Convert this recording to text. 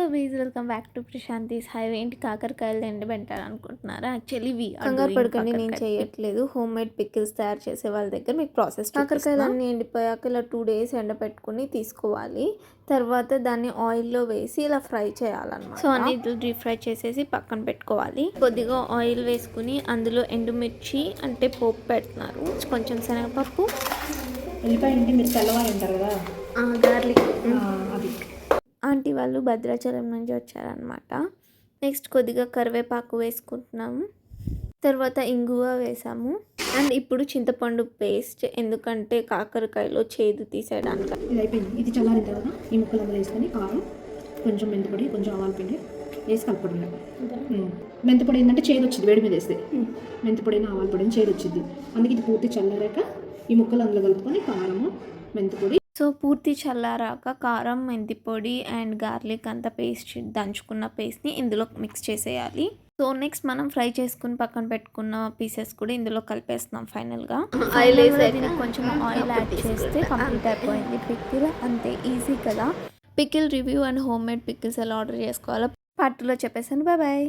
Please welcome back to Prashanthi's highway. ఏంటి కాకరకాయలు ఎండబెట్టాలి అనుకుంటున్నారా? యాక్చువల్లీ కంగారు పడకండి, నేను చేయట్లేదు. హోమ్ మేడ్ పికిల్స్ తయారు చేసే వాళ్ళ దగ్గర మీకు ప్రాసెస్ కాకరకాయలు అన్నీ ఎండిపోయాక ఇలా 2 days ఎండబెట్టుకుని తీసుకోవాలి. తర్వాత దాన్ని ఆయిల్లో వేసి ఇలా ఫ్రై చేయాలన్నమాట. సో అన్ని డీప్ ఫ్రై చేసేసి పక్కన పెట్టుకోవాలి. కొద్దిగా ఆయిల్ వేసుకుని అందులో ఎండుమిర్చి అంటే పోపు పెడుతున్నారు, కొంచెం శనగపప్పు, ఎల్లిపాయ అంటే మీరు తెల్లవారు అంటారు కదా, గార్లిక్. అది ఆంటీ వాళ్ళు భద్రాచలం నుంచి వచ్చారనమాట. నెక్స్ట్ కొద్దిగా కరివేపాకు వేసుకుంటున్నాము, తర్వాత ఇంగువ వేసాము. అండ్ ఇప్పుడు చింతపండు పేస్ట్, ఎందుకంటే కాకరకాయలో చేదు తీసేయడానికి. ఇది అయిపోయింది. ఇది చల్లారిన తర్వాత ఈ ముక్కలు అందులో వేసుకొని కారం, కొంచెం మెంతిపొడి, కొంచెం ఆవాల పిండి వేసి కలుపుకోవడం. మెంతిపొడి ఏంటంటే చేదు వచ్చింది, వేడి మీద వేస్తే మెంతిపొడిని ఆవాల పొడిని చేదు వచ్చింది. అందుకే ఇది పూర్తి చల్లారాక ఈ ముక్కలు అందులో కలుపుకొని కారము, మెంతిపొడి. సో పూర్తి చల్లారాక కారం, మెంతిపొడి అండ్ గార్లిక్ అంతా పేస్ట్ దంచుకున్న పేస్ట్ని ఇందులో మిక్స్ చేసేయాలి. సో నెక్స్ట్ మనం ఫ్రై చేసుకుని పక్కన పెట్టుకున్న పీసెస్ కూడా ఇందులో కలిపేస్తున్నాం. ఫైనల్గా ఆయిల్ వేసి కొంచెం ఆయిల్ యాడ్ చేస్తే కంప్లీట్ అయిపోయింది పికిల్. అంతే, ఈజీ కదా. Pickle review and homemade pickles ఎలా ఆర్డర్ చేసుకోవాలో పార్ట్ 2లో చెప్పేసాను. Bye bye.